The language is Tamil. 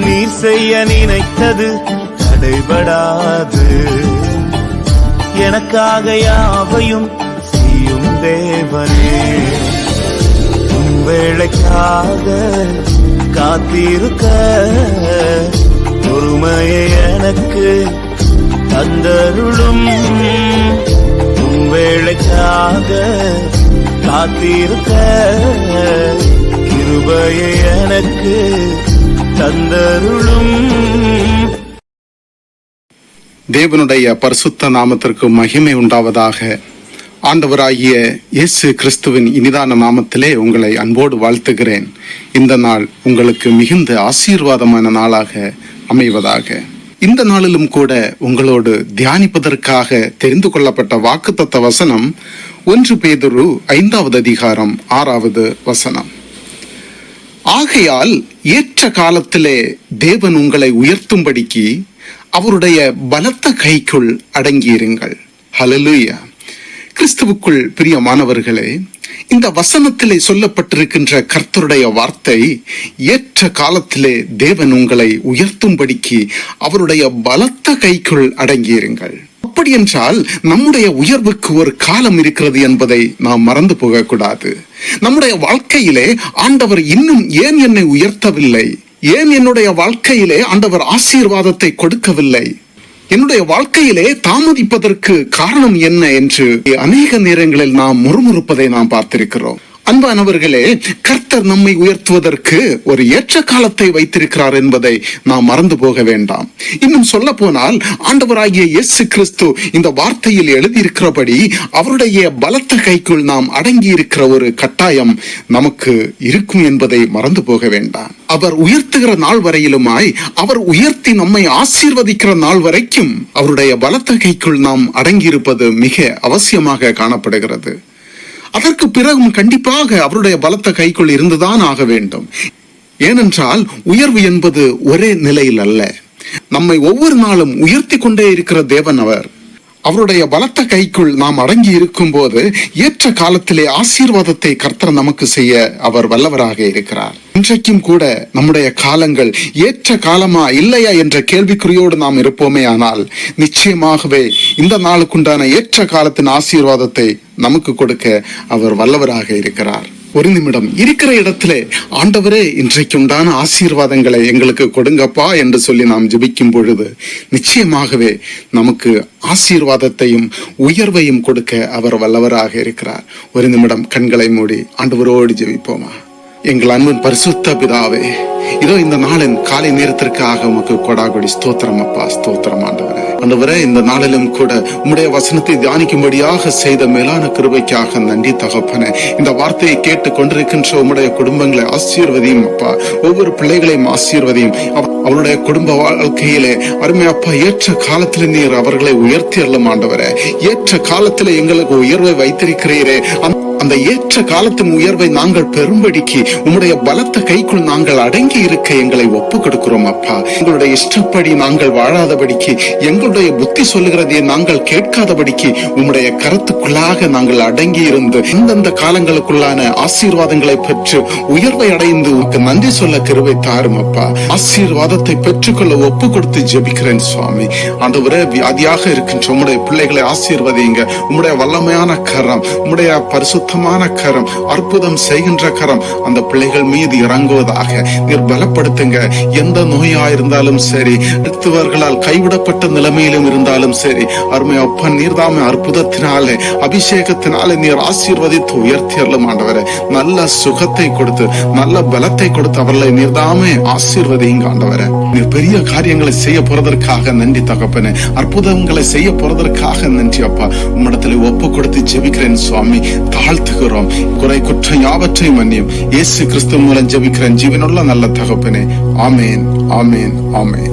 நீர் செய்ய நினைத்தது தடைபடாது. எனக்காக யாவையும் செய்யும் தேவனே, உன் வேளைக்காக காத்திருக்க பொறுமையை எனக்கு தந்தருளும். உன் வேளைக்காக காத்திருக்க கிருபையை எனக்கு தந்தருளும். தேவனுடைய பரிசுத்த நாமத்திற்கு மகிமை உண்டாவதாக. ஆண்டவராகிய இயேசு கிறிஸ்துவின் இனிதான நாமத்திலே உங்களை அன்போடு வாழ்த்துகிறேன். இந்த நாள் உங்களுக்கு மிகுந்த ஆசீர்வாதமான நாளாக அமைவதாக. இந்த நாளிலும் கூட உங்களோடு தியானிப்பதற்காக தெரிந்து கொள்ளப்பட்ட வாக்குத்தத்த வசனம் 1 பேதுரு 5வது அதிகாரம் 6வது வசனம். ஆகையால் ஏற்ற காலத்திலே தேவன் உங்களை உயர்த்தும்படிக்கு அவருடைய பலத்த கைக்குள் அடங்கியிருங்கள். ஹல்லேலூயா. கிறிஸ்துவுக்குள் பிரியமானவர்களே, இந்த வசனத்திலே சொல்லப்பட்டிருக்கின்ற கர்த்தருடைய வார்த்தை, ஏற்ற காலத்திலே தேவன் உங்களை உயர்த்தும்படிக்கு அவருடைய பலத்த கைக்குள் அடங்கியிருங்கள். அப்படி என்றால் நம்முடைய உயர்வுக்கு ஒரு காலம் இருக்கிறது என்பதை நாம் மறந்து போகக்கூடாது. நம்முடைய வாழ்க்கையிலே ஆண்டவர் இன்னும் ஏன் என்னை உயர்த்தவில்லை, ஏன் என்னுடைய வாழ்க்கையிலே ஆண்டவர் ஆசீர்வாதத்தை கொடுக்கவில்லை, என்னுடைய வாழ்க்கையிலே தாமதிப்பதற்கு காரணம் என்ன என்று அநேக நேரங்களில் நாம் முறுமுறுப்பதை நாம் பார்த்திருக்கிறோம். அன்பானவர்களே, கர்த்தர் நம்மை உயர்த்துவதற்கு ஒரு ஏற்ற காலத்தை வைத்திருக்கிறார் என்பதை நாம் மறந்து போக வேண்டாம். இன்னும் சொல்ல போனால் ஆண்டவராகிய இயேசு கிறிஸ்து இந்த வார்த்தையில் எழுதியிருக்கிறபடி அவருடைய பலத்த கைக்குள் நாம் அடங்கி இருக்கிற ஒரு கட்டாயம் நமக்கு இருக்கும் என்பதை மறந்து போக வேண்டாம். அவர் உயர்த்துகிற நாள் வரையிலுமாய், அவர் உயர்த்தி நம்மை ஆசீர்வதிக்கிற நாள் வரைக்கும் அவருடைய பலத்த கைக்குள் நாம் அடங்கியிருப்பது மிக அவசியமாக காணப்படுகிறது. அதற்கு பிறகும் கண்டிப்பாக அவருடைய பலத்த கைக்குள் இருந்துதான் ஆக வேண்டும். ஏனென்றால் உயர்வு என்பது ஒரே நிலையில் அல்ல. நம்மை ஒவ்வொரு நாளும் உயர்த்தி கொண்டே இருக்கிற தேவன் அவர். அவருடைய பலத்த கைக்குள் நாம் அடங்கி இருக்கும் போது ஏற்ற காலத்திலே ஆசீர்வாதத்தை கர்த்தர் நமக்கு செய்ய அவர் வல்லவராக இருக்கிறார். இன்றைக்கும் கூட நம்முடைய காலங்கள் ஏற்ற காலமா இல்லையா என்ற கேள்விக்குறியோடு நாம் இருப்போமே, ஆனால் நிச்சயமாகவே இந்த நாளுக்குண்டான ஏற்ற காலத்தின் ஆசீர்வாதத்தை நமக்கு கொடுக்க அவர் வல்லவராக இருக்கிறார். ஒரு நிமிடம் இருக்கிற இடத்திலே, ஆண்டவரே இன்றைக்குண்டான ஆசீர்வாதங்களை எங்களுக்கு கொடுங்கப்பா என்று சொல்லி நாம் ஜெபிக்கும் பொழுது நிச்சயமாகவே நமக்கு ஆசீர்வாதத்தையும் உயர்வையும் கொடுக்க அவர் வல்லவராக இருக்கிறார். ஒரு நிமிடம் கண்களை மூடி ஆண்டவரோடு ஜெபிப்போமா. எங்கள் அன்பின் பரிசுத்த பிதாவே, இதோ இந்த நாளின் காலை நேரத்திற்காக உமக்கு கொடாகொடி ஸ்தோத்திரம் அப்பா. ஸ்தோத்திரம் ஆண்டவரே. ஆண்டவரே, இந்த நாளிலும் கூட உம்முடைய வசனத்தை தியானிக்கும்படியாக செய்த மேலான கிருபைக்காக நன்றி தகப்பனே. இந்த வார்த்தையை கேட்டு கொண்டிருக்கின்ற உம்முடைய குடும்பங்களை ஆசீர்வதியும் அப்பா. ஒவ்வொரு பிள்ளைகளையும் ஆசீர்வதியும். அவருடைய குடும்ப வாழ்க்கையிலே அருமை அப்பா, ஏற்ற காலத்திலே நீர் அவர்களை உயர்த்தி அருளும் ஆண்டவரே. ஏற்ற காலத்திலே எங்களுக்கு உயர்வை வைத்திருக்கிறீரே, அந்த ஏற்ற காலத்தின் உயர்வை நாங்கள் பெரும்படிக்கு உம்முடைய பலத்த கைக்குள் நாங்கள் அடங்கி இருக்க எங்களை ஒப்பு கொடுக்கிறோம் அப்பா. எங்களுடைய இஷ்டப்படி நாங்கள் வாழாதபடிக்கு, எங்களுடைய புத்தி சொல்லுகிறதை நாங்கள் கேட்காதபடிக்கு உம்முடைய கருத்துக்குள்ளாக நாங்கள் அடங்கி இருந்து இந்தந்த காலங்களுக்குள்ளான ஆசீர்வாதங்களை பெற்று உயர்வை அடைந்து உனக்கு நன்றி சொல்ல கிருபை தாரும் அப்பா. ஆசீர்வாதத்தை பெற்றுக்கொள்ள ஒப்பு கொடுத்து ஜெபிக்கிறேன் சுவாமி. ஆண்டவரே, வியாதியாக இருக்கின்ற உம்முடைய பிள்ளைகளை ஆசீர்வதிங்க. உம்முடைய வல்லமையான கரம், உம்முடைய பரிசுத்தமான கரம், அற்புதம் செய்கின்ற கரம் அந்த பிள்ளைகள் மீது இறங்குவதாக நீர் பலப்படுத்துங்க. எந்த நோயா இருந்தாலும் சரி, மருத்துவர்களால் கைவிடப்பட்ட நிலைமையிலும் இருந்தாலும் சரி, அருமை அப்பன் நீர்தாமே அற்புதத்தினாலே அபிஷேகத்தினாலே நீர் ஆசீர்வதித்து உயர்த்தி அருளும் ஆண்டவரே. நல்ல சுகத்தை கொடுத்து நல்ல பலத்தை கொடுத்து அவர்களை நீர்தாமே ஆசீர்வதிங்க ஆண்டவரே. நீர் பெரிய காரியங்களை செய்ய போறதற்காக நன்றி தகப்பனே. அற்புதங்களை செய்ய போறதற்காக நன்றி அப்பா. உம்மிடத்துல ஒப்பு கொடுத்து ஜெபிக்கிறேன் சுவாமி. தாழ்த்துகிறோம். குறை குற்றம் யாவற்றையும் மன்னியும். இயேசு கிறிஸ்து மூலம் ஜெபிக்கிறேன் ஜீவனுள்ள நல்ல தகப்பனே. ஆமேன், ஆமேன், ஆமேன்.